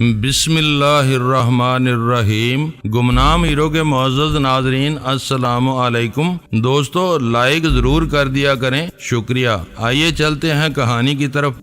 بسم اللہ الرحمن الرحیم۔ گمنام ہیرو کے معزز ناظرین السلام علیکم۔ دوستو لائک ضرور کر دیا کریں، شکریہ۔ آئیے چلتے ہیں کہانی کی طرف۔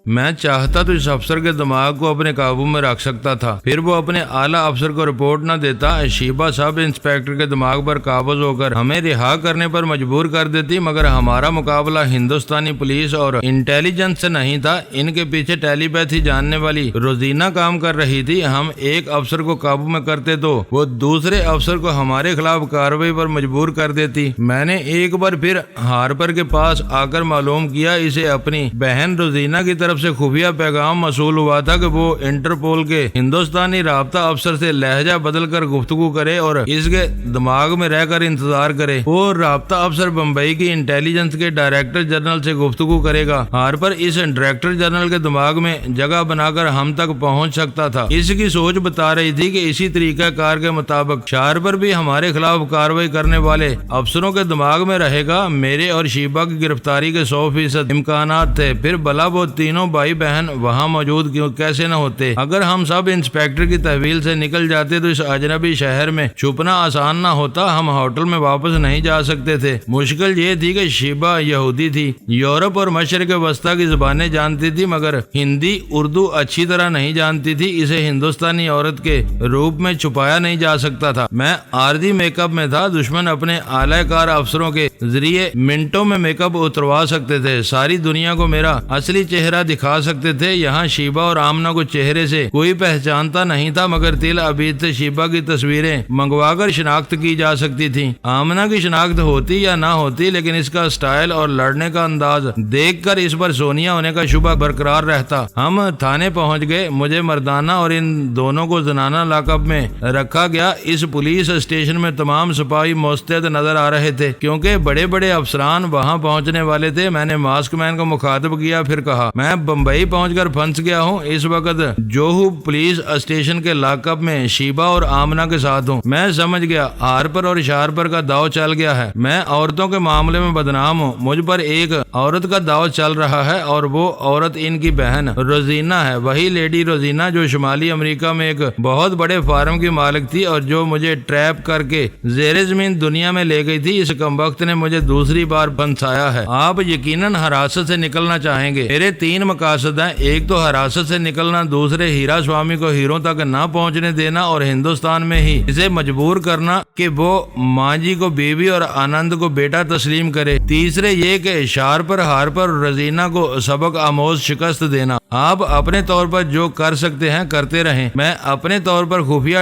میں چاہتا تو اس افسر کے دماغ کو اپنے قابو میں رکھ سکتا تھا، پھر وہ اپنے اعلیٰ افسر کو رپورٹ نہ دیتا، شیبہ سب انسپیکٹر کے دماغ پر قابض ہو کر ہمیں رہا کرنے پر مجبور کر دیتی، مگر ہمارا مقابلہ ہندوستانی پولیس اور انٹیلیجنس سے نہیں تھا۔ ان کے پیچھے ٹیلی پیتھی جاننے والی روزینہ کام کر رہی تھی۔ ہم ایک افسر کو قابو میں کرتے تو وہ دوسرے افسر کو ہمارے خلاف کارروائی پر مجبور کر دیتی۔ میں نے ایک بار پھر ہارپر کے پاس آ کر معلوم کیا، اسے اپنی بہن روزینہ کی طرف سے خفیہ پیغام موصول ہوا تھا کہ وہ انٹرپول کے ہندوستانی رابطہ افسر سے لہجہ بدل کر گفتگو کرے اور اس کے دماغ میں رہ کر انتظار کرے۔ وہ رابطہ افسر بمبئی کی انٹیلیجنس کے ڈائریکٹر جنرل سے گفتگو کرے گا۔ ہارپر اس ڈائریکٹر جنرل کے دماغ میں جگہ بنا کر ہم تک پہنچ سکتا تھا۔ اس کی سوچ بتا رہی تھی کہ اسی طریقہ کار کے مطابق شارپر بھی ہمارے خلاف کارروائی کرنے والے افسروں کے دماغ میں رہے گا۔ میرے اور شیبہ کی گرفتاری کے 100% امکانات تھے، پھر بھلا وہ تینوں بھائی بہن وہاں موجود کیسے نہ ہوتے؟ اگر ہم سب انسپیکٹر کی تحویل سے نکل جاتے تو اس اجنبی شہر میں چھپنا آسان نہ ہوتا۔ ہم ہوٹل میں واپس نہیں جا سکتے تھے۔ مشکل یہ تھی کہ شیبہ یہودی تھی، یورپ اور مشرق وسطی کی زبانیں جانتی تھی، مگر ہندی اردو اچھی طرح نہیں جانتی تھی۔ اسے ہندوستانی عورت کے روپ میں چھپایا نہیں جا سکتا تھا۔ میں عارضی میک اپ میں تھا۔ دشمن اپنے اعلی کار افسروں کے ذریعے منٹوں میں میک اپ اتروا سکتے تھے، ساری دنیا کو میرا اصلی چہرہ دکھا سکتے تھے۔ یہاں شیبہ اور آمنہ کو چہرے سے کوئی پہچانتا نہیں تھا، مگر تل ابید سے شیبہ کی تصویریں منگوا کر شناخت کی جا سکتی تھی۔ آمنہ کی شناخت ہوتی یا نہ ہوتی، لیکن اس کا سٹائل اور لڑنے کا انداز دیکھ کر اس پر سونیا ہونے کا شبہ برقرار رہتا۔ ہم تھانے پہنچ گئے۔ مجھے مردانہ اور ان دونوں کو زنانہ لاکب میں رکھا گیا۔ اس پولیس اسٹیشن میں تمام سپاہی مستعد نظر آ رہے تھے، کیونکہ بڑے بڑے افسران وہاں پہنچنے والے تھے۔ میں نے ماسک مین کو مخاطب کیا، پھر کہا میں بمبئی پہنچ کر پھنس گیا ہوں۔ اس وقت جوہو پولیس اسٹیشن کے لاک اپ میں شیبہ اور آمنہ کے ساتھ ہوں۔ میں سمجھ گیا ہارپر اور شارپر کا داؤ چل گیا ہے۔ میں عورتوں کے معاملے میں بدنام ہوں۔ مجھ پر ایک عورت کا داؤ چل رہا ہے اور وہ عورت ان کی بہن روزینہ ہے، وہی لیڈی روزینہ جو شمالی امریکہ میں ایک بہت بڑے فارم کی مالک تھی اور جو مجھے ٹریپ کر کے زیر زمین دنیا میں لے گئی تھی۔ اس کمبخت نے مجھے دوسری بار پھنسایا ہے۔ آپ یقیناً حراست سے نکلنا چاہیں گے۔ میرے 3 مقاصد ہیں، ایک تو حراست سے نکلنا، دوسرے ہیرا سوامی کو ہیروں تک نہ پہنچنے دینا اور ہندوستان میں ہی اسے مجبور کرنا کہ وہ ماں جی کو بیوی اور آنند کو بیٹا تسلیم کرے، تیسرے یہ کہ شارپر ہارپر اور رزینہ کو سبق آموز شکست دینا۔ آپ اپنے طور پر جو کر سکتے ہیں کرتے رہیں، میں اپنے طور پر خفیہ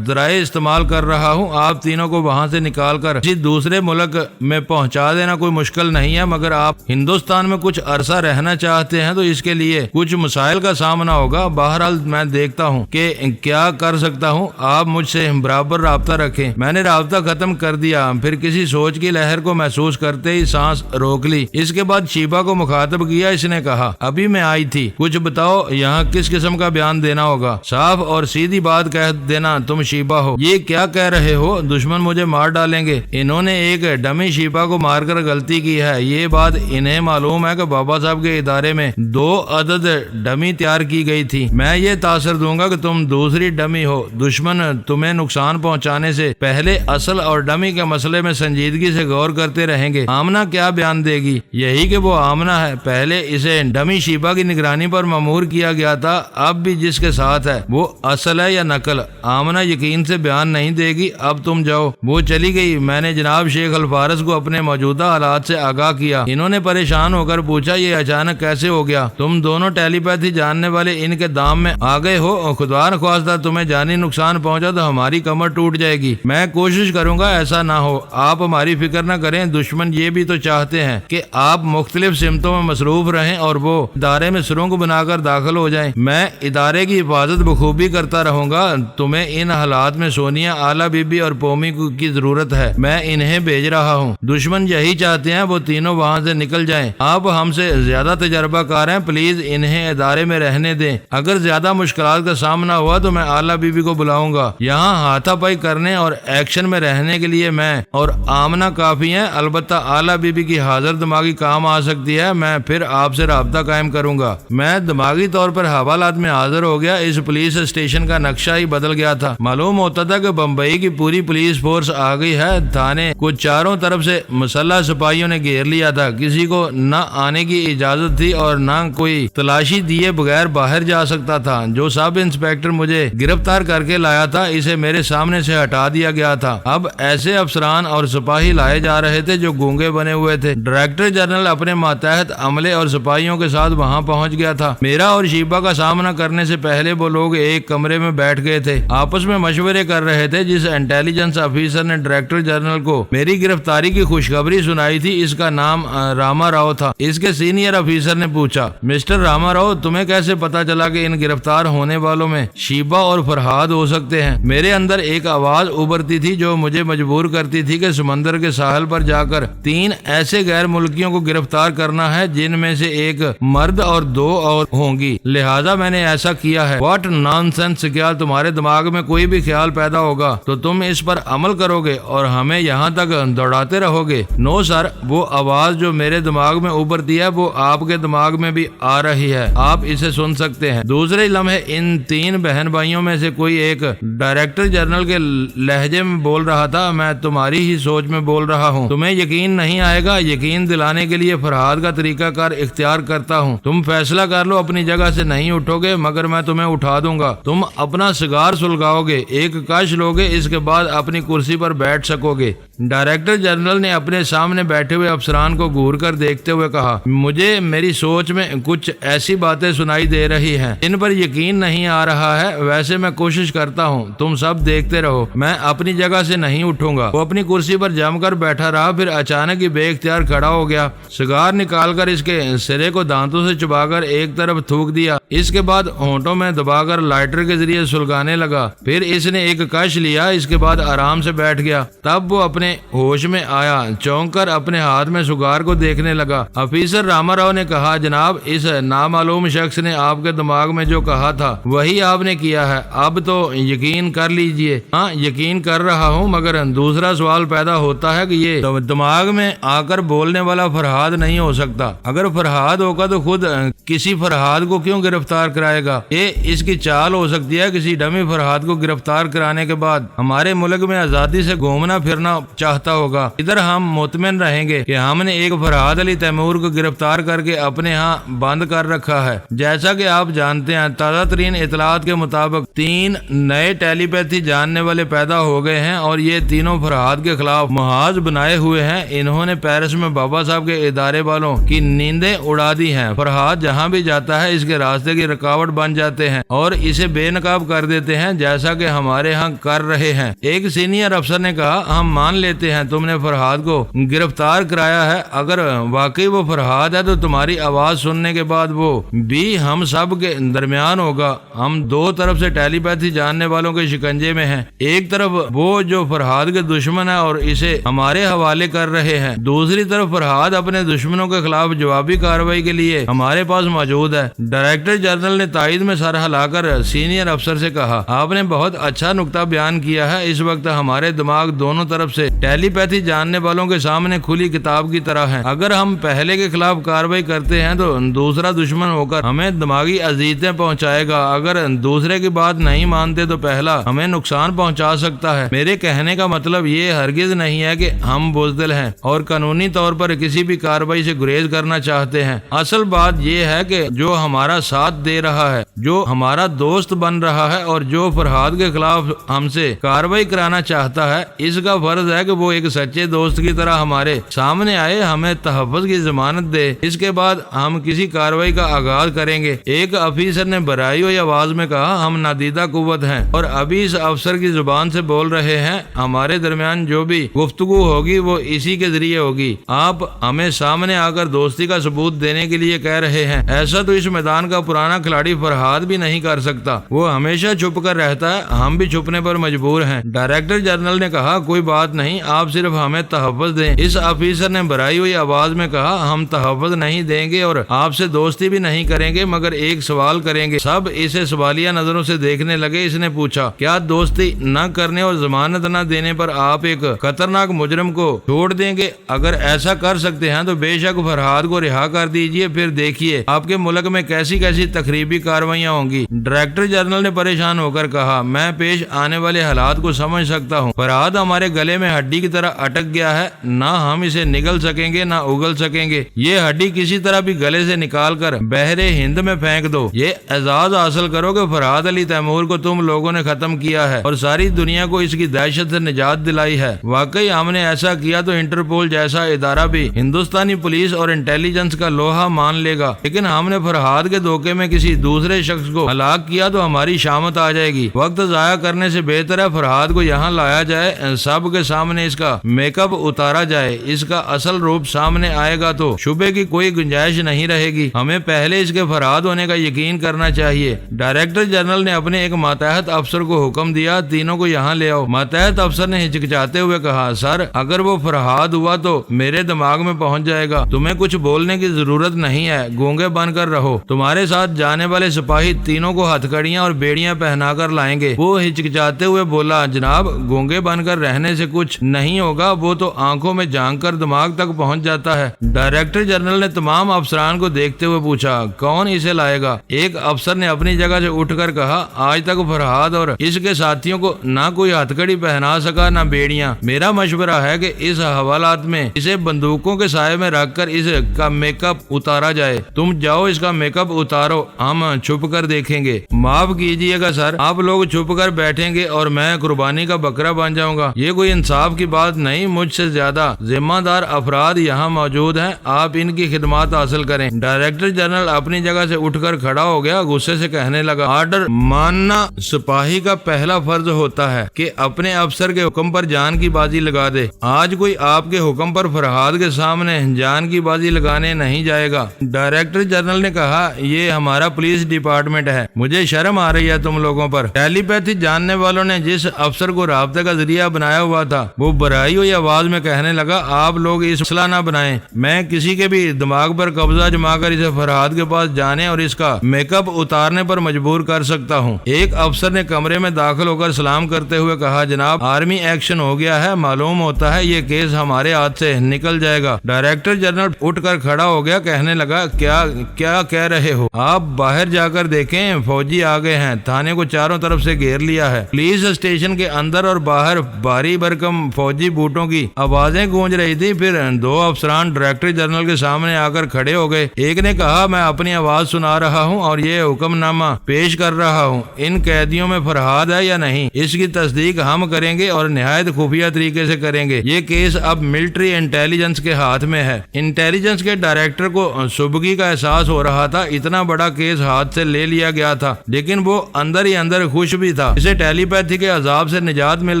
ذرائع استعمال کر رہا ہوں۔ آپ تینوں کو وہاں سے نکال کر کسی دوسرے ملک میں پہنچا دینا کوئی مشکل نہیں ہے، مگر آپ ہندوستان میں کچھ عرصہ رہنا چاہتے ہیں تو اس کے لیے کچھ مسائل کا سامنا ہوگا۔ بہرحال میں دیکھتا ہوں کہ کیا کر سکتا ہوں۔ آپ مجھ سے برابر رابطہ رکھیں۔ میں نے رابطہ ختم کر دیا، پھر کسی سوچ کی لہر کو محسوس کرتے ہی سانس روک لی۔ اس کے بعد شیبہ کو مخاطب کیا۔ اس نے کہا ابھی میں آئی تھی، کچھ بتاؤ، یہاں کس قسم کا بیان دینا ہوگا؟ صاف اور سیدھی بات کہہ دینا تم شیبہ ہو۔ یہ کیا کہہ رہے ہو؟ دشمن مجھے مار ڈالیں گے۔ انہوں نے ایک ڈمی شیبہ کو مار کر غلطی کی ہے۔ یہ بات انہیں معلوم ہے کہ بابا صاحب کے ادارے میں 2 عدد ڈمی تیار کی گئی تھی۔ میں یہ تاثر دوں گا کہ تم دوسری ڈمی ہو۔ دشمن تمہیں نقصان پہنچانے سے پہلے اصل اور ڈمی کے مسئلے میں سنجیدگی سے غور کرتے رہیں گے۔ آمنہ کیا بیان دے گی؟ یہی کہ وہ آمنہ ہے، پہلے اسے ڈمی شیبہ کی نگرانی پر مامور کیا گیا تھا، اب بھی جس کے ساتھ ہے وہ اصل ہے یا نقل؟ آمنہ یقین سے بیان نہیں دے گی۔ اب تم جاؤ۔ وہ چلی گئی۔ میں نے جناب شیخ الفارس کو اپنے موجودہ حالات سے آگاہ کیا۔ انہوں نے پریشان ہو کر پوچھا یہ اچانک کیسے ہو گیا؟ تم دونوں ٹیلی پیتھی جاننے والے ان کے دام میں آ گئے ہو۔ خدا نخواستہ تمہیں جانی نقصان پہنچا تو ہماری کمر ٹوٹ جائے گی۔ میں کوشش کروں گا ایسا نہ ہو۔ آپ ہماری فکر نہ کریں۔ دشمن یہ بھی تو چاہتے ہیں کہ آپ مختلف سمتوں میں مصروف رہیں اور وہ ادارے میں سرنگ بنا کر داخل ہو جائیں۔ میں ادارے کی حفاظت بخوبی کرتا رہوں گا۔ تمہیں ان حالات میں سونیا، آلہ بی بی اور پومی کی ضرورت ہے۔ میں انہیں بھیج رہا ہوں۔ دشمن یہی چاہتے ہیں وہ تینوں وہاں سے نکل جائیں۔ آپ ہم سے زیادہ تجربہ کار ہیں۔ ہیں پلیز انہیں ادارے میں رہنے دیں، اگر زیادہ مشکلات کا سامنا ہوا تو میں اعلیٰ بی بی کو بلاؤں گا، یہاں ہاتھا پائی کرنے اور ایکشن میں رہنے کے لیے میں اور آمنہ کافی ہیں، البتہ اعلیٰ بی بی کی حاضر دماغی کام آ سکتی ہے، میں پھر آپ سے رابطہ قائم کروں گا۔ میں دماغی طور پر حوالات میں حاضر ہو گیا، اس پولیس اسٹیشن کا نقشہ ہی بدل گیا تھا، معلوم ہوتا تھا کہ بمبئی کی پوری پولیس فورس آ گئی ہے، تھانے کو چاروں طرف سے مسلح سپاہیوں نے گھیر لیا تھا، کسی کو نہ آنے کی اجازت تھی اور نہ کوئی تلاشی دیے بغیر باہر جا سکتا تھا۔ جو سب انسپیکٹر مجھے گرفتار کر کے لایا تھا اسے میرے سامنے سے ہٹا دیا گیا تھا، اب ایسے افسران اور سپاہی لائے جا رہے تھے جو گونگے بنے ہوئے تھے۔ ڈائریکٹر جنرل اپنے ماتحت عملے اور سپاہیوں کے ساتھ وہاں پہنچ گیا تھا۔ میرا اور شیبہ کا سامنا کرنے سے پہلے وہ لوگ ایک کمرے میں بیٹھ گئے تھے، آپس میں مشورے کر رہے تھے۔ جس انٹیلیجنس آفیسر نے ڈائریکٹر جنرل کو میری گرفتاری کی خوشخبری سنائی تھی اس کا نام راما راؤ تھا۔ اس کے سینئر آفیسر نے پوچھا، مسٹر راما راؤ تمہیں کیسے پتا چلا کہ ان گرفتار ہونے والوں میں شیبہ اور فرحاد ہو سکتے ہیں؟ میرے اندر ایک آواز ابھرتی تھی جو مجھے مجبور کرتی تھی کہ سمندر کے ساحل پر جا کر 3 ایسے غیر ملکیوں کو گرفتار کرنا ہے جن میں سے ایک مرد اور 2 اور ہوں گی، لہٰذا میں نے ایسا کیا ہے۔ What naan sense! کیا تمہارے دماغ میں کوئی بھی خیال پیدا ہوگا تو تم اس پر عمل کرو گے اور ہمیں یہاں تک دوڑاتے رہو گے؟ نو سر، وہ آواز جو میرے دماغ میں ابھرتی ہے وہ آپ کے دماغ میں بھی آ رہی ہے، آپ اسے سن سکتے ہیں۔ دوسرے لمحے ان 3 بہن بھائیوں میں سے کوئی ایک ڈائریکٹر جنرل کے لہجے میں بول رہا تھا، میں تمہاری ہی سوچ میں بول رہا ہوں، تمہیں یقین نہیں آئے گا، یقین دلانے کے لیے فرحاد کا طریقہ کار اختیار کرتا ہوں، تم فیصلہ کر لو، اپنی جگہ سے نہیں اٹھو گے مگر میں تمہیں اٹھا دوں گا، تم اپنا سگار سلگاؤ گے، ایک کش لوگے، اس کے بعد اپنی کرسی پر بیٹھ سکو گے۔ ڈائریکٹر جنرل نے اپنے سامنے بیٹھے ہوئے افسران کو گھور کر دیکھتے ہوئے کہا، مجھے میری سوچ میں کچھ ایسی باتیں سنائی دے رہی ہیں ان پر یقین نہیں آ رہا ہے، ویسے میں کوشش کرتا ہوں، تم سب دیکھتے رہو، میں اپنی جگہ سے نہیں اٹھوں گا۔ وہ اپنی کرسی پر جم کر بیٹھا رہا، پھر اچانک ہی بے اختیار کھڑا ہو گیا، سگار نکال کر اس کے سرے کو دانتوں سے چبا کر ایک طرف تھوک دیا، اس کے بعد ہونٹوں میں دبا کر لائٹر کے ذریعے سلگانے لگا، پھر اس نے ایک کش لیا، اس کے بعد آرام سے بیٹھ گیا۔ تب وہ اپنے ہوش میں آیا، چونک کر اپنے ہاتھ میں سگار کو دیکھنے لگا۔ آفیسر راما راؤ نے کہا، جناب اس نامعلوم شخص نے آپ کے دماغ میں جو کہا تھا وہی آپ نے کیا ہے، اب تو یقین کر لیجئے۔ ہاں یقین کر رہا ہوں، مگر دوسرا سوال پیدا ہوتا ہے کہ یہ دماغ میں آ کر بولنے والا فرحاد نہیں ہو سکتا، اگر فرحاد ہوگا تو خود کسی فرحاد کو کیوں گرفتار کرائے گا؟ یہ اس کی چال ہو سکتی ہے، کسی ڈمی فرحاد کو گرفتار کرانے کے بعد ہمارے ملک میں آزادی سے گھومنا پھرنا چاہتا ہوگا، ادھر ہم مطمئن رہیں گے کہ ہم نے ایک فرحاد علی تیمور کو گرفتار کر کے اپنے ہاں بند کر رکھا ہے۔ جیسا کہ آپ جانتے ہیں، تازہ ترین اطلاعات کے مطابق 3 نئے ٹیلی پیتھی جاننے والے پیدا ہو گئے ہیں اور یہ تینوں فرحاد کے خلاف محاذ بنائے ہوئے ہیں، انہوں نے پیرس میں بابا صاحب کے ادارے والوں کی نیندیں اڑا دی ہیں، فرحاد جہاں بھی جاتا ہے اس کے راستے کی رکاوٹ بن جاتے ہیں اور اسے بے نقاب کر دیتے ہیں، جیسا کہ ہمارے ہاں کر رہے ہیں۔ ایک سینئر افسر نے کہا، ہم مان لیتے ہیں تم نے فرحاد کو گرفتار کرایا ہے، اگر واقعی وہ فرحاد ہے تو تمہاری آواز سننے کے بعد وہ بھی ہم سب کے درمیان ہوگا۔ ہم 2 طرف سے ٹیلی پیتھی جاننے والوں کے شکنجے میں ہیں، ایک طرف وہ جو فرحاد کے دشمن ہے اور اسے ہمارے حوالے کر رہے ہیں، دوسری طرف فرحاد اپنے دشمنوں کے خلاف جوابی کارروائی کے لیے ہمارے پاس موجود ہے۔ ڈائریکٹر جنرل نے تائید میں سر ہلا کر سینئر افسر سے کہا، آپ نے بہت اچھا نقطہ بیان کیا ہے، اس وقت ہمارے دماغ دونوں طرف سے ٹیلی پیتھی جاننے والوں کے سامنے کھلی کتاب کی طرح ہے، اگر ہم پہلے کے خلاف کارروائی کرتے ہیں تو دوسرا دشمن ہو کر ہمیں دماغی اذیتیں پہنچائے گا، اگر دوسرے کی بات نہیں مانتے تو پہلا ہمیں نقصان پہنچا سکتا ہے۔ میرے کہنے کا مطلب یہ ہرگز نہیں ہے کہ ہم بزدل ہیں اور قانونی طور پر کسی بھی کارروائی سے گریز کرنا چاہتے ہیں، اصل بات یہ ہے کہ جو ہمارا ساتھ دے رہا ہے، جو ہمارا دوست بن رہا ہے اور جو فرحاد کے خلاف ہم سے کارروائی کرانا چاہتا ہے، اس کا فرض ہے کہ وہ ایک سچے دوست کی طرح ہمارے سامنے آئے، ہمیں تحفظ کی ضمانت دے، اس کے بعد ہم کسی کارروائی کا آغاز کریں گے۔ ایک افیسر نے بھرائی ہوئی آواز میں کہا، ہم نادیدہ قوت ہیں اور ابھی اس افسر کی زبان سے بول رہے ہیں، ہمارے درمیان جو بھی گفتگو ہوگی وہ اسی کے ذریعے ہوگی، آپ ہمیں سامنے آ کر دوستی کا ثبوت دینے کے لیے کہہ رہے ہیں، ایسا تو اس میدان کا پرانا کھلاڑی فرحاد بھی نہیں کر سکتا، وہ ہمیشہ چھپ کر رہتا ہے، ہم بھی چھپنے پر مجبور ہیں۔ ڈائریکٹر جنرل نے کہا، کوئی بات نہیں، نہیں، آپ صرف ہمیں تحفظ دیں۔ اس آفیسر نے بھرائی ہوئی آواز میں کہا، ہم تحفظ نہیں دیں گے اور آپ سے دوستی بھی نہیں کریں گے، مگر ایک سوال کریں گے۔ سب اسے سوالیہ نظروں سے دیکھنے لگے۔ اس نے پوچھا، کیا دوستی نہ کرنے اور ضمانت نہ دینے پر آپ ایک خطرناک مجرم کو چھوڑ دیں گے؟ اگر ایسا کر سکتے ہیں تو بے شک فرحاد کو رہا کر دیجئے، پھر دیکھیے آپ کے ملک میں کیسی کیسی تخریبی کارروائیاں ہوں گی۔ ڈائریکٹر جنرل نے پریشان ہو کر کہا، میں پیش آنے والے حالات کو سمجھ سکتا ہوں۔ فرحاد ہمارے گلے میں ہڈی کی طرح اٹک گیا ہے، نہ ہم اسے نگل سکیں گے نہ اگل سکیں گے۔ یہ ہڈی کسی طرح بھی گلے سے نکال کر بحر ہند میں پھینک دو۔ یہ اعزاز حاصل کرو کہ فرحاد علی تیمور کو تم لوگوں نے ختم کیا ہے اور ساری دنیا کو اس کی دہشت سے نجات دلائی ہے۔ واقعی ہم نے ایسا کیا تو انٹرپول جیسا ادارہ بھی ہندوستانی پولیس اور انٹیلیجنس کا لوہا مان لے گا، لیکن ہم نے فرحاد کے دھوکے میں کسی دوسرے شخص کو ہلاک کیا تو ہماری شامت آ جائے گی۔ وقت ضائع کرنے سے بہتر ہے فرحاد کو یہاں لایا جائے، سب کے سامنے اس کا میک اپ اتارا جائے۔ اس کا اصل روپ سامنے آئے گا تو شبے کی کوئی گنجائش نہیں رہے گی۔ ہمیں پہلے اس کے فرحاد ہونے کا یقین کرنا چاہیے۔ ڈائریکٹر جنرل نے اپنے ایک ماتحت افسر کو حکم دیا، تینوں کو یہاں لے آؤ۔ ماتحت افسر نے ہچکچاتے ہوئے کہا، سر اگر وہ فرحاد ہوا تو میرے دماغ میں پہنچ جائے گا۔ تمہیں کچھ بولنے کی ضرورت نہیں ہے، گونگے بن کر رہو۔ تمہارے ساتھ جانے والے سپاہی تینوں کو ہتھکڑیاں اور بیڑیاں پہنا کر لائیں گے۔ وہ ہچکچاتے ہوئے بولا، جناب گونگے بن کر رہنے سے کچھ نہیں ہوگا، وہ تو آنکھوں میں جھانک کر دماغ تک پہنچ جاتا ہے۔ ڈائریکٹر جنرل نے تمام افسران کو دیکھتے ہوئے پوچھا، کون اسے لائے گا؟ ایک افسر نے اپنی جگہ سے اٹھ کر کہا، آج تک فرحاد اور اس کے ساتھیوں کو نہ کوئی ہتھکڑی پہنا سکا نہ بیڑیاں۔ میرا مشورہ ہے کہ اس حوالات میں اسے بندوقوں کے سائے میں رکھ کر اس کا میک اپ اتارا جائے۔ تم جاؤ اس کا میک اپ اتارو، ہم چھپ کر دیکھیں گے۔ معاف کیجیے گا سر، آپ لوگ چھپ کر بیٹھیں گے اور میں قربانی کا بکرا بن جاؤں گا، یہ کوئی انصاف کی بات نہیں۔ مجھ سے زیادہ ذمہ دار افراد یہاں موجود ہیں، آپ ان کی خدمات حاصل کریں۔ ڈائریکٹر جنرل اپنی جگہ سے اٹھ کر کھڑا ہو گیا، غصے سے کہنے لگا، آرڈر ماننا سپاہی کا پہلا فرض ہوتا ہے کہ اپنے افسر کے حکم پر جان کی بازی لگا دے۔ آج کوئی آپ کے حکم پر فرحاد کے سامنے جان کی بازی لگانے نہیں جائے گا۔ ڈائریکٹر جنرل نے کہا، یہ ہمارا پولیس ڈپارٹمنٹ ہے، مجھے شرم آ رہی ہے تم لوگوں پر۔ ٹیلی پیتھی جاننے والوں نے جس افسر کو رابطے کا ذریعہ بنایا ہوا تھا وہ بھرائی ہوئی آواز میں کہنے لگا، آپ لوگ اس مسئلہ نہ بنائیں، میں کسی کے بھی دماغ پر قبضہ جما کر اسے فرحاد کے پاس جانے اور اس کا میک اپ اتارنے پر مجبور کر سکتا ہوں۔ ایک افسر نے کمرے میں داخل ہو کر سلام کرتے ہوئے کہا، جناب آرمی ایکشن ہو گیا ہے، معلوم ہوتا ہے یہ کیس ہمارے ہاتھ سے نکل جائے گا۔ ڈائریکٹر جنرل اٹھ کر کھڑا ہو گیا، کہنے لگا، کیا کہہ رہے ہو؟ آپ باہر جا کر دیکھیں، فوجی آ گئے ہیں، تھانے کو چاروں طرف سے گھیر لیا ہے۔ پولیس اسٹیشن کے اندر اور باہر بھاری بھرکم فوجی بوٹوں کی آوازیں گونج رہی تھی۔ پھر دو افسران ڈائریکٹر جنرل کے سامنے آ کر کھڑے ہو گئے۔ ایک نے کہا، میں اپنی آواز سنا رہا ہوں اور یہ حکم نامہ پیش کر رہا ہوں، ان قیدیوں میں فرحاد ہے یا نہیں، اس کی تصدیق ہم کریں گے اور نہایت خفیہ طریقے سے کریں گے۔ یہ کیس اب ملٹری انٹیلیجنس کے ہاتھ میں ہے۔ انٹیلیجنس کے ڈائریکٹر کو صبحگی کا احساس ہو رہا تھا، اتنا بڑا کیس ہاتھ سے لے لیا گیا تھا، لیکن وہ اندر ہی اندر خوش بھی تھا۔ اسے ٹیلی پیتھی کے عذاب سے نجات مل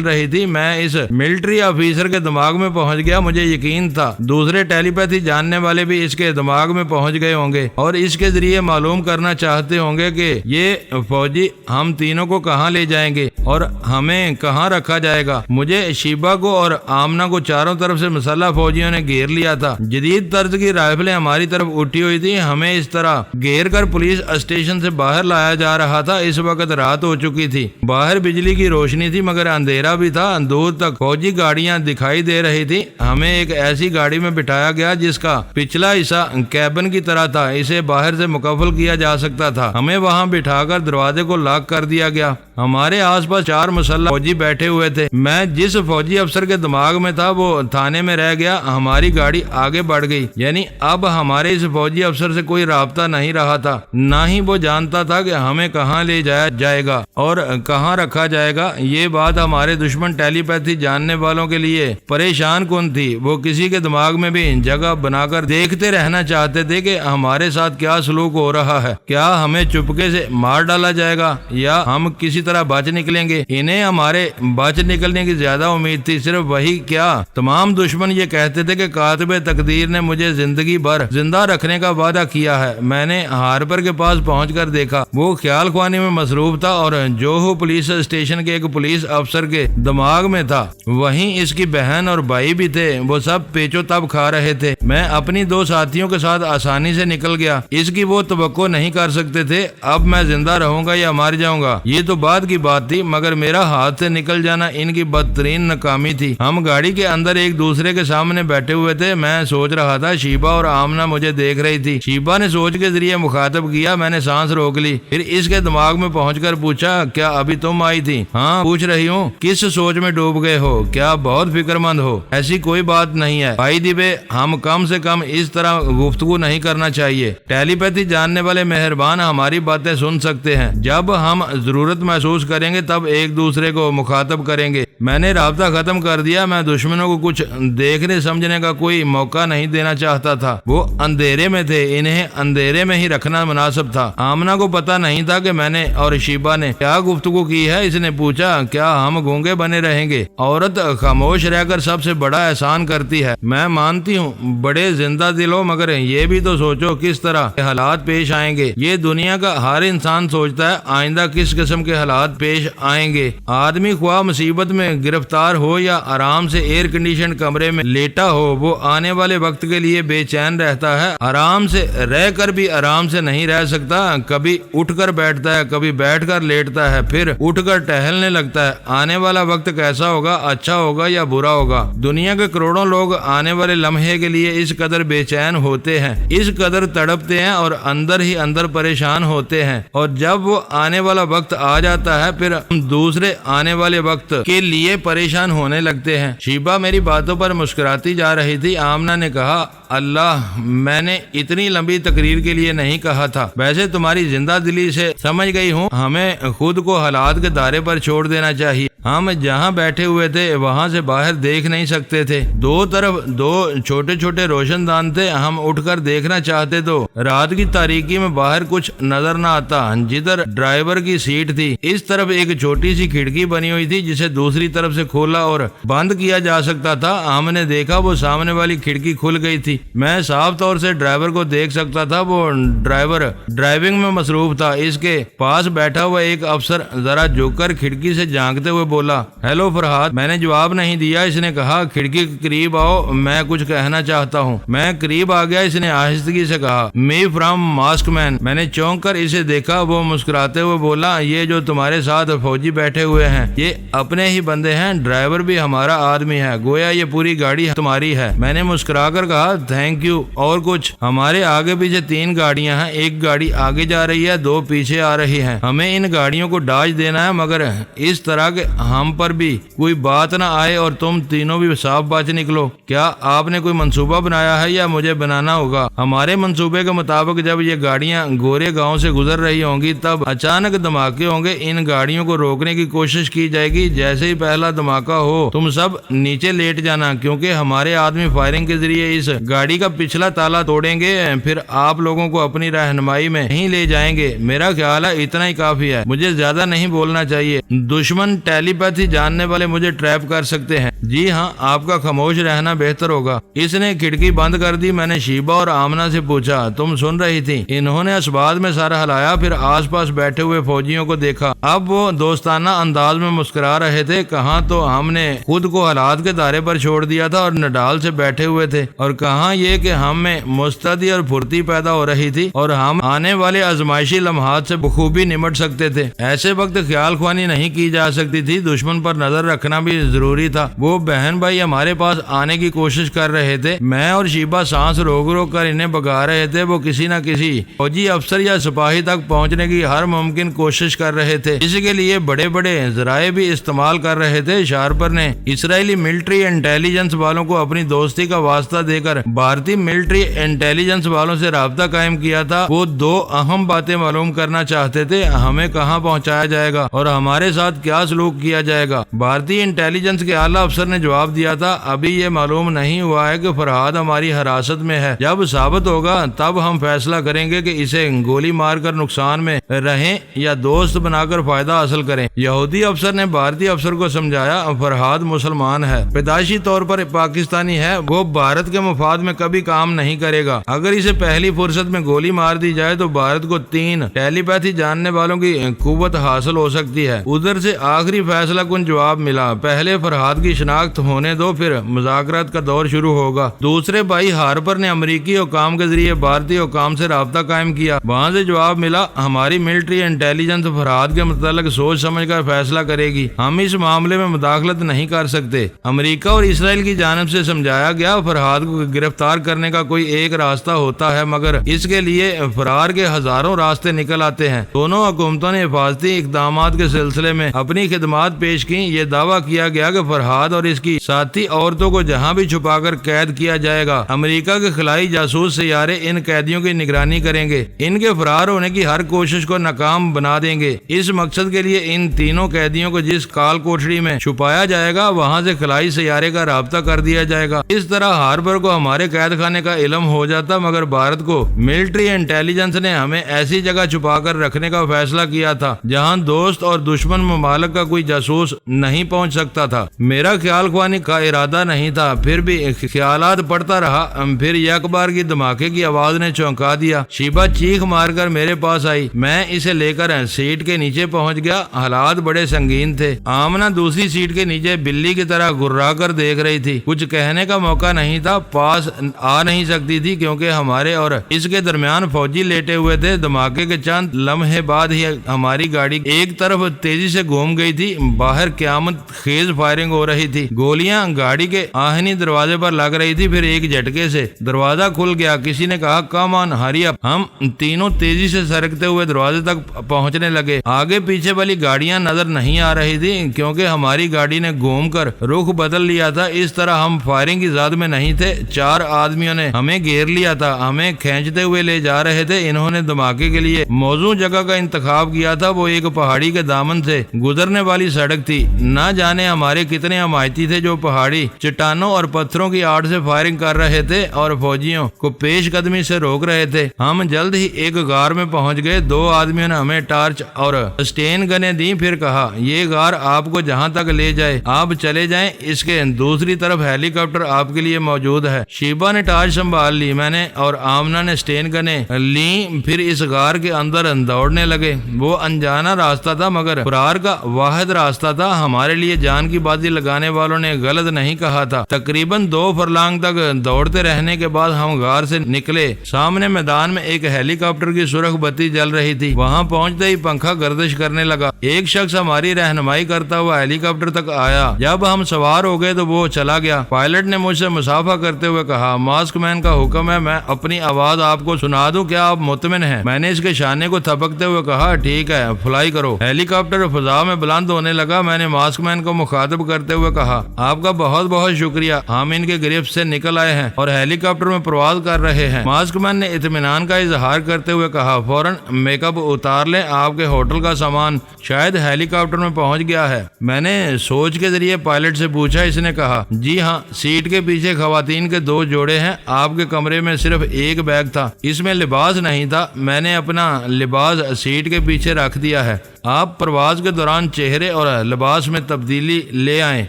رہی تھی۔ میں اس ملٹری آفیسر کے دماغ میں پہنچ گیا، مجھے یقین تھا دوسرے ٹیلی پیتھی جاننے والے بھی اس کے دماغ میں پہنچ گئے ہوں گے اور اس کے ذریعے معلوم کرنا چاہتے ہوں گے کہ یہ فوجی ہم تینوں کو کہاں لے جائیں گے اور ہمیں کہاں رکھا جائے گا۔ مجھے شیبا کو اور آمنہ کو چاروں طرف سے مسلح فوجیوں نے گھیر لیا تھا، جدید طرز کی رائفلیں ہماری طرف اٹھی ہوئی تھی، ہمیں اس طرح گھیر کر پولیس اسٹیشن سے باہر لایا جا رہا تھا۔ اس وقت رات ہو چکی تھی، باہر بجلی کی روشنی تھی مگر اندھیرا بھی تھا، دور تک فوجی گاڑیاں دکھائی دے رہی تھی۔ ہمیں ایک ایسی گاڑی میں بٹھایا گیا جس کا پچھلا حصہ کیبن کی طرح تھا، اسے باہر سے مکفل کیا جا سکتا تھا۔ ہمیں وہاں بٹھا کر دروازے کو لاک کر دیا گیا۔ ہمارے آس پاس 4 مسلح فوجی بیٹھے ہوئے تھے۔ میں جس فوجی افسر کے دماغ میں تھا وہ تھانے میں رہ گیا، ہماری گاڑی آگے بڑھ گئی، یعنی اب ہمارے اس فوجی افسر سے کوئی رابطہ نہیں رہا تھا، نہ ہی وہ جانتا تھا کہ ہمیں کہاں لے جایا جائے گا اور کہاں رکھا جائے گا۔ یہ بات ہمارے دشمن ٹیلی پیتھی جاننے والوں کے لیے پریشان کن تھی۔ وہ کسی کے دماغ میں بھی جگہ بنا کر دیکھتے رہنا چاہتے تھے کہ ہمارے ساتھ کیا سلوک ہو رہا ہے، کیا ہمیں چپکے سے مار ڈالا جائے گا یا ہم کسی طرح بچ نکلیں گے۔ انہیں ہمارے بچ نکلنے کی زیادہ امید تھی، صرف وہی کیا، تمام دشمن یہ کہتے تھے کہ کاتب تقدیر نے مجھے زندگی بھر زندہ رکھنے کا وعدہ کیا ہے۔ میں نے ہارپر کے پاس پہنچ کر دیکھا، وہ خیال خوانی میں مصروف تھا اور جوہو پولیس اسٹیشن کے ایک پولیس افسر کے دماغ میں تھا۔ وہیں اس کی بہن اور بھائی بھی تھے، وہ سب پیچو تاب کھا رہے تھے۔ میں اپنی دو ساتھیوں کے ساتھ آسانی سے نکل گیا، اس کی وہ توقع نہیں کر سکتے تھے اب میں زندہ رہوں گا یا مر جاؤں گا، یہ تو بعد کی بات تھی، مگر میرا ہاتھ سے نکل جانا ان کی بدترین ناکامی تھی۔ ہم گاڑی کے اندر ایک دوسرے کے سامنے بیٹھے ہوئے تھے، میں سوچ رہا تھا، شیبہ اور آمنہ مجھے دیکھ رہی تھی۔ شیبہ نے سوچ کے ذریعے مخاطب کیا، میں نے سانس روک لی، پھر اس کے دماغ میں پہنچ کر پوچھا، کیا ابھی تم آئی تھی؟ ہاں پوچھ رہی ہوں، کس سوچ میں ڈوب گئے ہو؟ کیا بہت فکر مند ہو؟ ایسی کوئی بات نہیں ہے بھائی دیبے، ہم کم سے کم اس طرح گفتگو نہیں کرنا چاہیے۔ ٹیلی پیتھی جاننے والے مہربان ہماری باتیں سن سکتے ہیں، جب ہم ضرورت محسوس کریں گے تب ایک دوسرے کو مخاطب کریں گے۔ میں نے رابطہ ختم کر دیا، میں دشمنوں کو کچھ دیکھنے سمجھنے کا کوئی موقع نہیں دینا چاہتا تھا، وہ اندھیرے میں تھے، انہیں اندھیرے میں ہی رکھنا مناسب تھا۔ آمنہ کو پتا نہیں تھا کہ میں نے اور شیبہ نے کیا گفتگو کی ہے، اس نے پوچھا، کیا ہم گونگے بنے رہیں گے؟ عورت خاموش رہ کر سب سے بڑا احسان کرتی ہے، میں مانتی ہوں، بڑے زندہ دل ہو، مگر یہ بھی تو سوچو کس طرح کے حالات پیش آئیں گے۔ یہ دنیا کا ہر انسان سوچتا ہے آئندہ کس قسم کے حالات پیش آئیں گے۔ آدمی خواہ مصیبت میں گرفتار ہو یا آرام سے ایئر کنڈیشن کمرے میں لیٹا ہو، وہ آنے والے وقت کے لیے بے چین رہتا ہے، آرام سے رہ کر بھی آرام سے نہیں رہ سکتا، کبھی اٹھ کر بیٹھتا ہے، کبھی بیٹھ کر لیٹتا ہے، پھر اٹھ کر ٹہلنے لگتا ہے۔ آنے والا وقت کیسا ہوگا، اچھا ہوگا یا برا ہوگا؟ دنیا کے کروڑوں لوگ آنے والے لمحے کے لیے اس قدر بے چین ہوتے ہیں، اس قدر تڑپتے ہیں اور اندر ہی اندر پریشان ہوتے ہیں، اور جب وہ آنے والا وقت آ جاتا ہے پھر ہم دوسرے آنے والے وقت کے لیے پریشان ہونے لگتے ہیں۔ شیبہ میری باتوں پر مسکراتی جا رہی تھی۔ آمنہ نے کہا، اللہ، میں نے اتنی لمبی تقریر کے لیے نہیں کہا تھا، ویسے تمہاری زندہ دلی سے سمجھ گئی ہوں، ہمیں خود کو حالات کے دائرے پر چھوڑ دینا چاہیے۔ ہم جہاں بیٹھے ہوئے تھے وہاں سے باہر دیکھ نہیں سکتے تھے، دو طرف دو چھوٹے چھوٹے روشن دان تھے، ہم اٹھ کر دیکھنا چاہتے تو رات کی تاریکی میں باہر کچھ نظر نہ آتا۔ جدھر ڈرائیور کی سیٹ تھی اس طرف ایک چھوٹی سی کھڑکی بنی ہوئی تھی جسے دوسری طرف سے کھولا اور بند کیا جا سکتا تھا۔ ہم نے دیکھا وہ سامنے والی کھڑکی کھل گئی تھی، میں صاف طور سے ڈرائیور کو دیکھ سکتا تھا، وہ ڈرائیور ڈرائیونگ میں مصروف تھا۔ اس کے پاس بیٹھا ہوا ایک افسر ذرا جھک کر کھڑکی سے جھانکتے ہوئے بولا، ہیلو فرحاد۔ میں نے جواب نہیں دیا۔ اس نے کہا، کھڑکی کے قریب آؤ، میں کچھ کہنا چاہتا ہوں۔ میں قریب آ گیا۔ اس نے آہستگی سے کہا، می فرام ماسک مین۔ میں نے چونک کر اسے دیکھا، وہ مسکراتے ہوئے بولا، یہ جو تمہارے ساتھ فوجی بیٹھے ہوئے ہیں یہ اپنے ہی بندے ہیں، ڈرائیور بھی ہمارا آدمی ہے، گویا یہ پوری گاڑی تمہاری ہے۔ میں نے مسکرا کر کہا، تھینک یو۔ اور کچھ؟ ہمارے آگے پیچھے 3 گاڑیاں ہیں، ایک گاڑی آگے جا رہی ہے، 2 پیچھے آ رہی ہیں، ہمیں ان گاڑیوں کو ڈاج دینا ہے، مگر اس طرح کہ ہم پر بھی کوئی بات نہ آئے اور تم تینوں بھی صاف بچ نکلو۔ کیا آپ نے کوئی منصوبہ بنایا ہے یا مجھے بنانا ہوگا؟ ہمارے منصوبے کے مطابق جب یہ گاڑیاں گورے گاؤں سے گزر رہی ہوں گی تب اچانک دھماکے ہوں گے، ان گاڑیوں کو روکنے کی کوشش کی جائے گی، جیسے ہی پہلا دھماکہ ہو تم سب نیچے لیٹ جانا، کیونکہ ہمارے آدمی فائرنگ کے ذریعے اس گاڑی کا پچھلا تالا توڑیں گے، پھر آپ لوگوں کو اپنی رہنمائی میں نہیں لے جائیں گے۔ میرا خیال ہے اتنا ہی کافی ہے، مجھے زیادہ نہیں بولنا چاہیے، دشمن ٹیلی پیتھی جاننے والے مجھے ٹریپ کر سکتے ہیں۔ جی ہاں، آپ کا خاموش رہنا بہتر ہوگا۔ اس نے کھڑکی بند کر دی۔ میں نے شیبہ اور آمنہ سے پوچھا، تم سن رہی تھی؟ انہوں نے اسباب میں سر ہلایا، پھر آس پاس بیٹھے ہوئے فوجیوں کو دیکھا، اب وہ دوستانہ انداز میں مسکرا رہے تھے۔ کہاں تو ہم نے خود کو حالات کے دائرے پر چھوڑ دیا تھا اور نڈال سے بیٹھے ہوئے تھے، اور کہاں یہ کہ ہم میں مستعدی اور پھرتی پیدا ہو رہی تھی اور ہم آنے والے آزمائشی لمحات سے بخوبی نمٹ سکتے تھے۔ ایسے وقت خیال خوانی نہیں کی جا سکتی تھی، دشمن پر نظر رکھنا بھی ضروری تھا۔ وہ بہن بھائی ہمارے پاس آنے کی کوشش کر رہے تھے، میں اور شیبہ سانس روک روک کر انہیں بگا رہے تھے، وہ کسی نہ کسی فوجی افسر یا سپاہی تک پہنچنے کی ہر ممکن کوشش کر رہے تھے، اس کے لیے بڑے بڑے ذرائع بھی استعمال کر رہے تھے۔ شارپر نے اسرائیلی ملٹری انٹیلیجنس والوں کو اپنی دوستی کا واسطہ دے کر بھارتی ملٹری انٹیلیجنس والوں سے رابطہ قائم کیا تھا۔ وہ 2 اہم باتیں معلوم کرنا چاہتے تھے، ہمیں کہاں پہنچایا جائے گا اور ہمارے ساتھ کیا سلوک کیا کیا جائے گا۔ بھارتی انٹیلیجنس کے اعلیٰ افسر نے جواب دیا تھا، ابھی یہ معلوم نہیں ہوا ہے کہ فرحاد ہماری حراست میں ہے، جب ثابت ہوگا تب ہم فیصلہ کریں گے کہ اسے گولی مار کر نقصان میں رہیں یا دوست بنا کر فائدہ حاصل کریں۔ یہودی افسر نے بھارتی افسر کو سمجھایا، فرحاد مسلمان ہے، پیدائشی طور پر پاکستانی ہے، وہ بھارت کے مفاد میں کبھی کام نہیں کرے گا۔ اگر اسے پہلی فرصت میں گولی مار دی جائے تو بھارت کو 3 ٹیلی پیتھی جاننے والوں کی قوت حاصل ہو سکتی ہے۔ ادھر سے آخری فیصلہ کن جواب ملا، پہلے فرحاد کی شناخت ہونے دو، پھر مذاکرات کا دور شروع ہوگا۔ دوسرے بھائی ہارپر نے امریکی حکام کے ذریعے بھارتی حکام سے رابطہ قائم کیا، وہاں سے جواب ملا، ہماری ملٹری انٹیلیجنس فرحاد کے متعلق سوچ سمجھ کر فیصلہ کرے گی، ہم اس معاملے میں مداخلت نہیں کر سکتے۔ امریکہ اور اسرائیل کی جانب سے سمجھایا گیا فرحاد کو گرفتار کرنے کا کوئی ایک راستہ ہوتا ہے، مگر اس کے لیے فرار کے ہزاروں راستے نکل آتے ہیں۔ دونوں حکومتوں نے حفاظتی اقدامات کے سلسلے میں اپنی خدمات پیش کی۔ یہ دعویٰ کیا گیا کہ فرحاد اور اس کی ساتھی عورتوں کو جہاں بھی چھپا کر قید کیا جائے گا، امریکہ کے خلائی جاسوس سیارے ان قیدیوں کی نگرانی کریں گے، ان کے فرار ہونے کی ہر کوشش کو ناکام بنا دیں گے۔ اس مقصد کے لیے ان تینوں قیدیوں کو جس کال کوٹڑی میں چھپایا جائے گا وہاں سے خلائی سیارے کا رابطہ کر دیا جائے گا۔ اس طرح ہارپر کو ہمارے قید خانے کا علم ہو جاتا، مگر بھارت کو ملٹری انٹیلیجنس نے ہمیں ایسی جگہ چھپا کر رکھنے کا فیصلہ کیا تھا جہاں دوست اور دشمن ممالک کا کوئی جاسوس نہیں پہنچ سکتا تھا۔ میرا خیال خوانی کا ارادہ نہیں تھا، پھر بھی خیالات پڑتا رہا۔ پھر یک بار کی دھماکے کی آواز نے چونکا دیا۔ شیبہ چیخ مار کر میرے پاس آئی، میں اسے لے کر سیٹ کے نیچے پہنچ گیا۔ حالات بڑے سنگین تھے۔ آمنہ دوسری سیٹ کے نیچے بلی کی طرح گرا کر دیکھ رہی تھی، کچھ کہنے کا موقع نہیں تھا، پاس آ نہیں سکتی تھی کیونکہ ہمارے اور اس کے درمیان فوجی لیٹے ہوئے تھے۔ دھماکے کے چند لمحے بعد ہی ہماری گاڑی ایک طرف تیزی سے گھوم گئی تھی، باہر قیامت خیز فائرنگ ہو رہی تھی، گولیاں گاڑی کے آہنی دروازے پر لگ رہی تھی۔ پھر ایک جھٹکے سے دروازہ کھل گیا، کسی نے کہا کم آن ہری اپ۔ ہم تینوں تیزی سے سرکتے ہوئے دروازے تک پہنچنے لگے۔ آگے پیچھے والی گاڑیاں نظر نہیں آ رہی تھی کیونکہ ہماری گاڑی نے گھوم کر رخ بدل لیا تھا۔ اس طرح ہم فائرنگ کی زد میں نہیں تھے۔ 4 آدمیوں نے ہمیں گھیر لیا تھا، ہمیں کھینچتے ہوئے لے جا رہے تھے۔ انہوں نے دھماکے کے لیے موزوں جگہ کا انتخاب کیا تھا، وہ ایک پہاڑی کے دامن سے گزرنے والی سڑک تھی۔ نہ جانے ہمارے کتنے حمایتی تھے جو پہاڑی چٹانوں اور پتھروں کی آڑ سے فائرنگ کر رہے تھے اور فوجیوں کو پیش قدمی سے روک رہے تھے۔ ہم جلد ہی ایک غار میں پہنچ گئے۔ 2 آدمیوں نے ہمیں ٹارچ اور اسٹین گنیں دی، پھر کہا یہ غار آپ کو جہاں تک لے جائے آپ چلے جائیں، اس کے دوسری طرف ہیلی کاپٹر آپ کے لیے موجود ہے۔ شیبہ نے ٹارچ سنبھال لی، میں نے اور آمنہ نے اسٹین گنیں لیں، پھر اس غار کے اندر دوڑنے لگے۔ وہ انجانا راستہ تھا مگر فرار کا واحد راستہ تھا۔ ہمارے لیے جان کی بازی لگانے والوں نے غلط نہیں کہا تھا۔ تقریباً 2 فرلانگ تک دوڑتے رہنے کے بعد ہم غار سے نکلے۔ سامنے میدان میں ایک ہیلی کاپٹر کی سرخ بتی جل رہی تھی، وہاں پہنچتے ہی پنکھا گردش کرنے لگا۔ ایک شخص ہماری رہنمائی کرتا ہوا ہیلی کاپٹر تک آیا۔ جب ہم سوار ہو گئے تو وہ چلا گیا۔ پائلٹ نے مجھ سے مصافحہ کرتے ہوئے کہا، ماسک مین کا حکم ہے، میں اپنی آواز آپ کو سنا دوں، کیا آپ مطمئن ہیں؟ میں نے اس کے شانے کو تھپکتے ہوئے کہا، ٹھیک ہے، فلائی کرو۔ ہیلی کاپٹر فضا میں بلند ہونے لگا۔ میں نے ماسک مین کو مخاطب کرتے ہوئے کہا، آپ کا بہت بہت شکریہ، ہم ان کے گرفت سے نکل آئے ہیں اور ہیلی کاپٹر میں پرواز کر رہے ہیں۔ ماسک مین نے اطمینان کا اظہار کرتے ہوئے کہا، فوراً میک اپ اتار لیں، آپ کے ہوٹل کا سامان شاید ہیلی کاپٹر میں پہنچ گیا ہے۔ میں نے سوچ کے ذریعے پائلٹ سے پوچھا۔ اس نے کہا، جی ہاں، سیٹ کے پیچھے خواتین کے 2 جوڑے ہیں، آپ کے کمرے میں صرف ایک بیگ تھا، اس میں لباس نہیں تھا، میں نے اپنا لباس سیٹ کے پیچھے رکھ دیا ہے۔ آپ پرواز کے دوران چہرے اور لباس میں تبدیلی لے آئیں،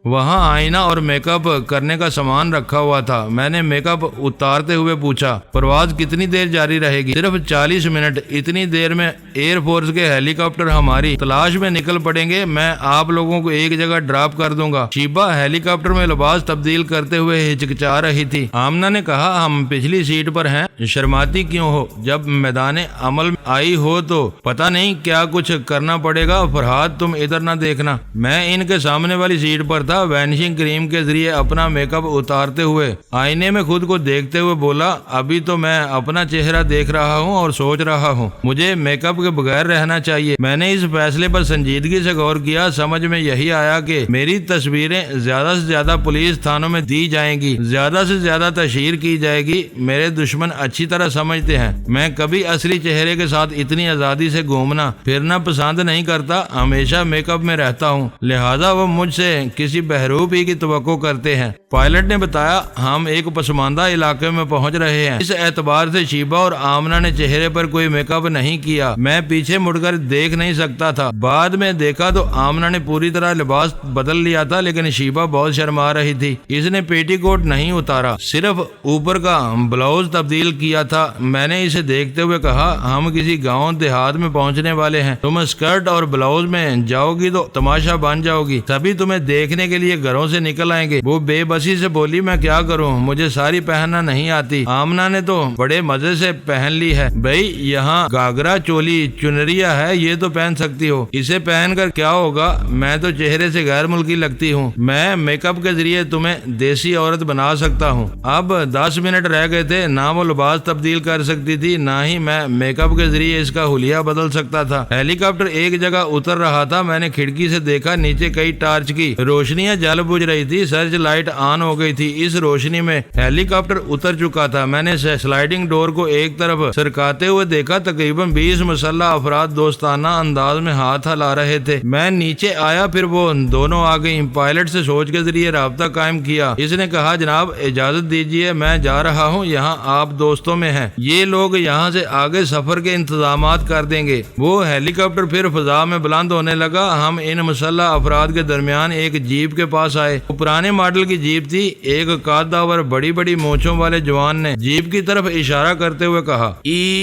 وہاں آئینہ اور میک اپ کرنے کا سامان رکھا ہوا تھا۔ میں نے میک اپ اتارتے ہوئے پوچھا، پرواز کتنی دیر جاری رہے گی؟ صرف 40 منٹ، اتنی دیر میں ایئر فورس کے ہیلی کاپٹر ہماری تلاش میں نکل پڑیں گے، میں آپ لوگوں کو ایک جگہ ڈراپ کر دوں گا۔ شیبہ ہیلی کاپٹر میں لباس تبدیل کرتے ہوئے ہچکچا رہی تھی۔ آمنہ نے کہا، ہم پچھلی سیٹ پر ہیں، شرماتی کیوں ہو؟ جب میدان عمل آئی ہو تو پتہ نہیں کیا کچھ کرنا پڑے گا۔ فرحاد تم ادھر نہ دیکھنا۔ میں ان کے سامنے والی سیٹ پر تھا، وینشنگ کریم کے ذریعے اپنا میک اپ اتارتے ہوئے آئینے میں خود کو دیکھتے ہوئے بولا، ابھی تو میں اپنا چہرہ دیکھ رہا ہوں اور سوچ رہا ہوں مجھے میک اپ کے بغیر رہنا چاہیے۔ میں نے اس فیصلے پر سنجیدگی سے غور کیا۔ سمجھ میں یہی آیا کہ میری تصویریں زیادہ سے زیادہ پولیس تھانوں میں دی جائیں گی، زیادہ سے زیادہ تشہیر کی جائے گی۔ میرے دشمن اچھی طرح سمجھتے ہیں میں کبھی اصلی چہرے کے ساتھ اتنی آزادی سے گھومنا پھرنا پسند نہیں کرتا، ہمیشہ میک اپ میں میں رہتا ہوں، لہذا وہ مجھ سے کسی بہروپ ہی کی توقع کرتے ہیں۔ پائلٹ نے بتایا ہم ایک پسماندہ علاقے میں پہنچ رہے ہیں۔ اس اعتبار سے شیبہ اور آمنہ نے چہرے پر کوئی میک اپ نہیں کیا، میں پیچھے مڑ کر دیکھ نہیں سکتا تھا۔ بعد میں دیکھا تو آمنہ نے پوری طرح لباس بدل لیا تھا، لیکن شیبہ بہت شرما رہی تھی۔ اس نے پیٹی کوٹ نہیں اتارا، صرف اوپر کا بلاؤز تبدیل کیا تھا۔ میں نے اسے دیکھتے ہوئے کہا ہم کسی گاؤں دیہات میں پہنچنے والے ہیں، تم اسکرٹ اور بلاؤز میں جاؤ گی تو تماشا بن جاؤ گی، سبھی تمہیں دیکھنے کے لیے گھروں سے نکل آئیں گے۔ وہ بے بسی سے بولی میں کیا کروں، مجھے ساری پہننا نہیں آتی۔ آمنہ نے تو بڑے مزے سے پہن لی ہے۔ بھائی یہاں گاگرا چولی چنریا ہے، یہ تو پہن سکتی ہو، اسے پہن کر کیا ہوگا، میں تو چہرے سے غیر ملکی لگتی ہوں، میں میک اپ کے ذریعے تمہیں دیسی عورت بنا سکتا ہوں۔ اب 10 منٹ رہ گئے تھے، نہ وہ لباس تبدیل کر سکتی تھی، نہ ہی میں میک اپ کے ذریعے اس کا حلیہ بدل سکتا تھا۔ ہیلی کاپٹر ایک جگہ اتر رہا تھا، میں نے کھڑکی سے دیکھا نیچے کئی ٹارچ کی روشنیاں جل بجھ رہی تھی، سرچ لائٹ آن ہو گئی تھی۔ اس روشنی میں ہیلی کاپٹر اتر چکا تھا۔ میں نے سلائڈنگ ڈور کو ایک طرف سرکاتے ہوئے دیکھا، تقریباً 20 مسلح افراد دوستانہ انداز میں ہاتھ ہلا رہے تھے۔ میں نیچے آیا، پھر وہ دونوں آ گئیں۔ پائلٹ سے سوچ کے ذریعے رابطہ قائم کیا۔ اس نے کہا جناب اجازت دیجیے، میں جا رہا ہوں، یہاں آپ دوستوں میں ہیں، یہ لوگ یہاں سے آگے سفر کے انتظامات کر دیں گے۔ وہ ہیلی کاپٹر پھر فضا میں بلند ہونے لگا۔ ہم ان مسلح افراد کے درمیان ایک جیپ کے پاس آئے۔ وہ پرانے ماڈل کی جیپ تھی۔ ایک قادداور بڑی بڑی مونچھوں والے جوان نے جیپ کی طرف اشارہ کرتے ہوئے کہا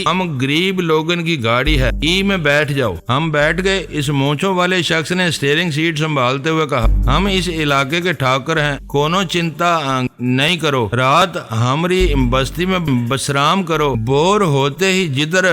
ہم غریب لوگن کی گاڑی ہے، میں بیٹھ جاؤ۔ ہم بیٹھ گئے۔ اس مونچھوں والے شخص نے اسٹیئرنگ سیٹ سنبھالتے ہوئے کہا ہم اس علاقے کے ٹھاکر ہیں، کونوں چنتا نہیں کرو، رات ہماری بستی میں بسرام کرو، بور ہوتے ہی جدھر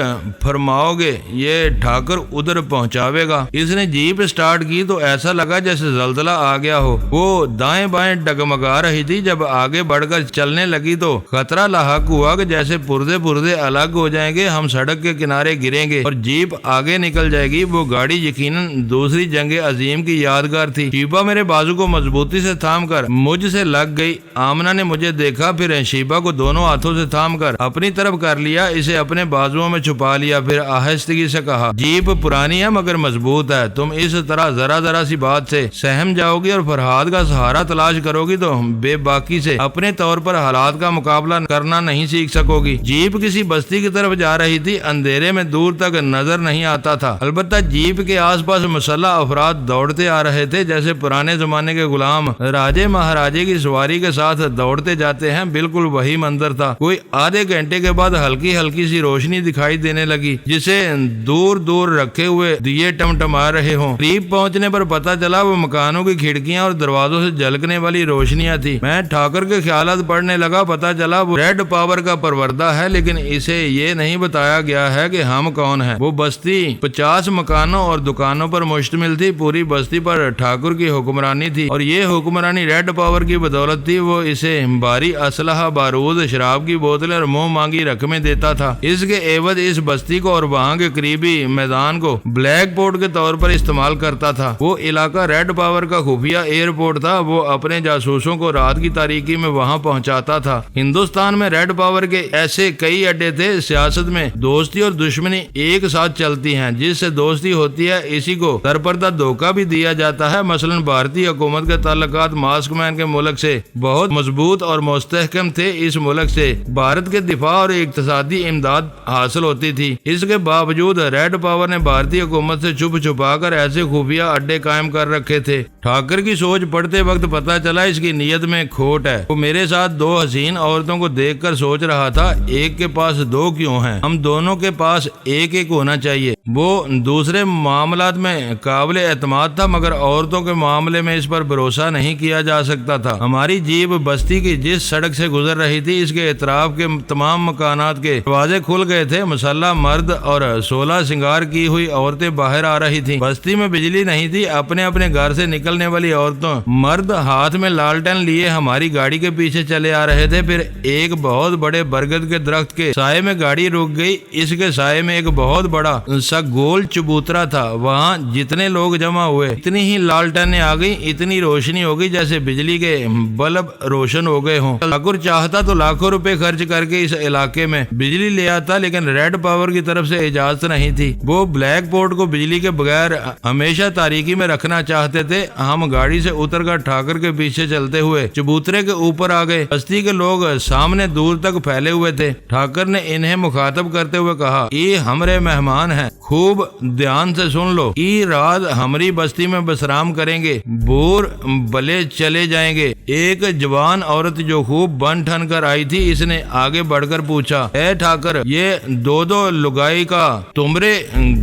فرماؤ گے یہ ٹھاکر ادھر پہنچاوے گا۔ اس نے جیپ سٹارٹ کی تو ایسا لگا جیسے زلزلہ آ گیا ہو، وہ دائیں بائیں ڈگمگا رہی تھی۔ جب آگے بڑھ کر چلنے لگی تو خطرہ لاحق ہوا کہ جیسے پردے الگ ہو جائیں گے، ہم سڑک کے کنارے گریں گے اور جیپ آگے نکل جائے گی۔ وہ گاڑی یقیناً دوسری جنگ عظیم کی یادگار تھی۔ شیبہ میرے بازو کو مضبوطی سے تھام کر مجھ سے لگ گئی۔ آمنہ نے مجھے دیکھا، پھر شیبہ کو دونوں ہاتھوں سے تھام کر اپنی طرف کر لیا، اسے اپنے بازوؤں میں چھپا لیا، پھر آہستگی سے کہا جیپ پرانی ہے مگر مضبوط ہے، تم اس طرح ذرا سی بات سے سہم جاؤ گی اور فرہاد کا سہارا تلاش کرو گی تو بے باکی سے اپنے طور پر حالات کا مقابلہ کرنا نہیں سیکھ سکو گی۔ جیپ کسی بستی کی طرف جا رہی تھی، اندھیرے میں دور تک نظر نہیں آتا تھا، البتہ جیپ کے آس پاس مسلح افراد دوڑتے آ رہے تھے جیسے پرانے زمانے کے غلام راجے مہاراجے کی سواری کے ساتھ دوڑتے جاتے ہیں، بالکل وہی منظر تھا۔ کوئی آدھے گھنٹے کے بعد ہلکی سی روشنی دکھائی دینے لگی جسے دور رکھے ہوئے دیے ٹمٹما رہے ہوں۔ قریب پہنچنے پر پتہ چلا وہ مکانوں کی کھڑکیاں اور دروازوں سے جھلکنے والی روشنیاں تھی۔ میں ٹھاکر کے خیالات پڑھنے لگا، پتہ چلا وہ ریڈ پاور کا پروردہ ہے، لیکن اسے یہ نہیں بتایا گیا ہے کہ ہم کون ہیں۔ وہ بستی 50 مکانوں اور دکانوں پر مشتمل تھی، پوری بستی پر ٹھاکر کی حکمرانی تھی اور یہ حکمرانی ریڈ پاور کی بدولت تھی۔ وہ اسے بھاری اسلحہ، بارود، شراب کی بوتلیں اور منہ مانگی رقمیں دیتا تھا۔ اس کے عوض اس بستی کو اور وہاں کے قریبی میدان کو بلیک پورٹ کے طور پر استعمال کرتا تھا۔ وہ علاقہ ریڈ پاور کا خفیہ ایئرپورٹ تھا، وہ اپنے جاسوسوں کو رات کی تاریکی میں وہاں پہنچاتا تھا۔ ہندوستان میں ریڈ پاور کے ایسے کئی اڈے تھے۔ سیاست میں دوستی اور دشمنی ایک ساتھ چلتی ہیں، جس سے دوستی ہوتی ہے اسی کو سرپردہ دھوکہ بھی دیا جاتا ہے۔ مثلا بھارتی حکومت کے تعلقات ماسک مین کے ملک سے بہت مضبوط اور مستحکم تھے۔ اس ملک سے بھارت کے دفاع اور اقتصادی امداد حاصل ہوتی تھی۔ اس کے باوجود ریڈ پاور نے بھارتی حکومت سے چھپا کر ایسے خفیہ اڈے قائم کر رکھے تھے۔ ٹھاکر کی سوچ پڑھتے وقت پتہ چلا اس کی نیت میں کھوٹ ہے۔ وہ میرے ساتھ 2 حسین عورتوں کو دیکھ کر سوچ رہا تھا ایک کے پاس 2 کیوں ہیں، ہم دونوں کے پاس ایک ہونا چاہیے۔ وہ دوسرے معاملات میں قابل اعتماد تھا مگر عورتوں کے معاملے میں اس پر بھروسہ نہیں کیا جا سکتا تھا۔ ہماری جیپ بستی کی جس سڑک سے گزر رہی تھی اس کے اطراف کے تمام مکانات کے دروازے کھل گئے تھے۔ مسلح مرد اور 16 سنگار کی ہوئی عورتیں باہر آ رہی تھیں۔ بستی میں بجلی نہیں تھی۔ اپنے گھر سے نکلنے والی عورتوں مرد ہاتھ میں لالٹین لیے ہماری گاڑی کے پیچھے چلے آ رہے تھے۔ پھر ایک بہت بڑے برگد کے درخت کے سائے میں گاڑی رک گئی۔ اس کے سائے میں ایک بہت بڑا سا گول چبوترا تھا۔ وہاں جتنے لوگ جمع ہوئے اتنی ہی لالٹینیں آ گئی، اتنی روشنی ہو گئی جیسے بجلی کے بلب روشن ہو گئے ہوں۔ ٹھاکر چاہتا تو لاکھوں روپے خرچ کر کے اس علاقے میں بجلی لے آتا، لیکن ریڈ پاور کی طرف سے اجازت نہیں تھی۔ وہ بلیک پورٹ کو بجلی کے بغیر ہمیشہ ہمیشہ تاریکی میں رکھنا چاہتے تھے۔ ہم گاڑی سے اتر کر ٹھاکر کے پیچھے چلتے ہوئے چبوترے کے اوپر آ گئے۔ بستی کے لوگ سامنے دور تک پھیلے ہوئے تھے۔ ٹھاکر نے انہیں مخاطب کرتے ہوئے کہا، ای ہمارے مہمان ہیں، خوب دھیان سے سن لو۔ ای رات ہماری بستی میں بسرام کریں گے، بور بلے چلے جائیں گے۔ ایک جوان عورت جو خوب بن ٹھن کر آئی تھی، اس نے آگے بڑھ کر پوچھا، اے ٹھاکر، یہ دو لگائی کا تمہارے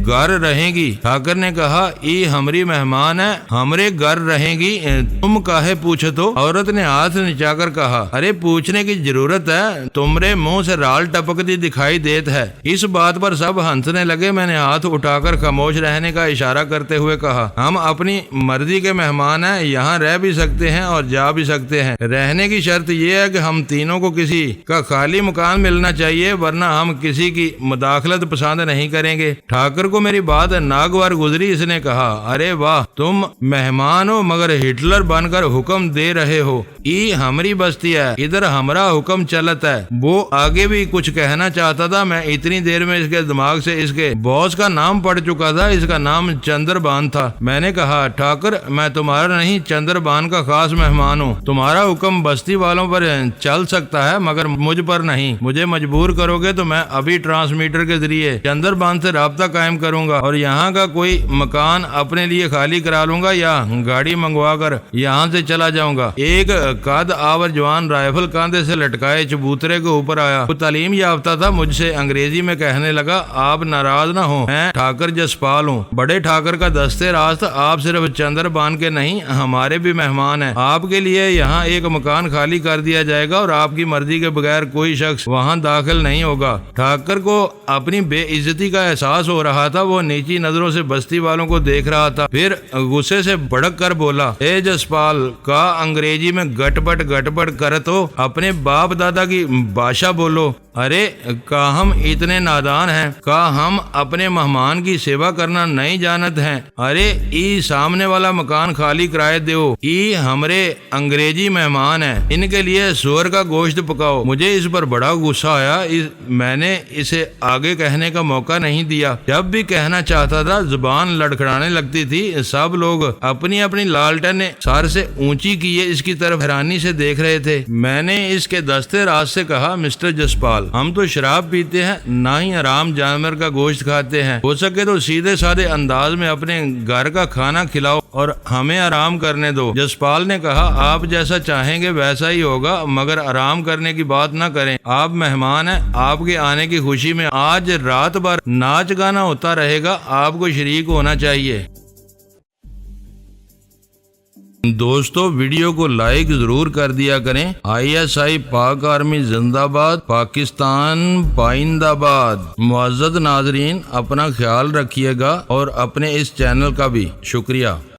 گھر رہیں گی؟ ٹھاکر نے کہا، ای ہماری مہمان ہے، ہمارے گھر رہیں گی، تم کاہے پوچھو؟ تو عورت نے ہاتھ نچا کر کہا، ارے پوچھنے کی ضرورت ہے، تمہارے منہ سے رال ٹپکتی دکھائی دیت ہے۔ اس بات پر سب ہنسنے لگے۔ میں نے ہاتھ اٹھا کر خاموش رہنے کا اشارہ کرتے ہوئے کہا، ہم اپنی مرضی کے مہمان ہیں، یہاں رہ بھی سکتے ہیں اور جا بھی سکتے ہیں۔ رہنے کی شرط یہ ہے کہ ہم تینوں کو کسی کا خالی مکان ملنا چاہیے، ورنہ ہم کسی کی مداخلت پسند نہیں کریں گے۔ ٹھاکر کو میری بات ناگوار گزری۔ اس نے کہا، ارے واہ، تم مہمان ہو مگر ہٹلر بن کر حکم دے رہے ہو۔ ای ہماری بستی ہے، ادھر ہمارا حکم چلتا ہے۔ وہ آگے بھی کچھ کہنا چاہتا تھا، میں اتنی دیر میں اس کے دماغ سے اس کے باس کا نام پڑ چکا تھا۔ اس کا نام چندر بان تھا۔ میں نے کہا، ٹھاکر، میں تمہارا نہیں، چندر بان کا خاص مہمان ہوں۔ تمہارا حکم بستی والوں پر چل سکتا ہے مگر مجھ پر نہیں۔ مجھے مجبور کرو گے تو میں ابھی ٹرانسمیٹر کے ذریعے چندر بان سے رابطہ قائم کروں گا اور یہاں کا کوئی مکان اپنے لیے خالی کرا لوں گا یا گاڑی منگوا کر یہاں سے چلا جاؤں گا۔ ایک قد آور جوان رائفل کاندھے سے لٹکائے چبوترے کے اوپر آیا۔ وہ تعلیم یافتہ تھا۔ مجھ سے انگریزی میں کہنے لگا، آپ ناراض نہ ہوں، میں ٹھاکر جسپال ہوں، بڑے ٹھاکر کا دستے راست۔ آپ صرف چندر بان کے نہیں، ہمارے بھی مہمان ہیں۔ آپ کے لیے یہاں ایک مکان خالی کر دیا جائے گا اور آپ کی مرضی کے بغیر کوئی شخص وہاں داخل نہیں ہوگا۔ ٹھاکر کو اپنی بے عزتی کا احساس ہو رہا تھا۔ وہ نیچی نظروں سے بستی والوں کو دیکھ رہا تھا، پھر غصے سے بھڑک کر بولا، اے جسپال، کا انگریزی میں گٹ پٹ کرت ہو؟ اپنے باپ دادا کی بھاشا بولو۔ ارے کا ہم اتنے نادان ہیں؟ کا ہم اپنے مہمان کی سیوا کرنا نہیں جانت ہیں؟ ارے ای سامنے والا مکان خالی کرائے دیو، ای ہمارے انگریزی مہمان ہیں، ان کے لیے سور کا گوشت پکاؤ۔ مجھے اس پر بڑا غصہ آیا۔ میں نے اسے آگے کہنے کا موقع نہیں دیا۔ جب بھی کہنا چاہتا تھا زبان لڑکھڑانے لگتی تھی۔ سب لوگ اپنی اپنی لالٹن سر سے اونچی کیے اس کی طرف حیرانی سے دیکھ رہے تھے۔ میں نے اس کے دستے راز سے کہا، مسٹر جسپال، ہم تو شراب پیتے ہیں، نہ ہی حرام جانور کا گوشت کھاتے ہیں۔ ہو سکے تو سیدھے سادے انداز میں اپنے گھر کا کھانا کھلاؤ اور ہمیں آرام کرنے دو۔ جسپال نے کہا، آپ جیسا چاہیں گے ویسا ہی ہوگا، مگر آرام کرنے کی بات نہ کریں۔ آپ مہمان ہیں، آپ کے آنے کی خوشی میں آج رات بھر ناچ گانا ہوتا رہے گا، آپ کو شریک ہونا چاہیے۔ دوستو، ویڈیو کو لائک ضرور کر دیا کریں۔ ISI پاک آرمی زندہ باد، پاکستان پائندہ باد۔ معزز ناظرین، اپنا خیال رکھیے گا اور اپنے اس چینل کا بھی شکریہ۔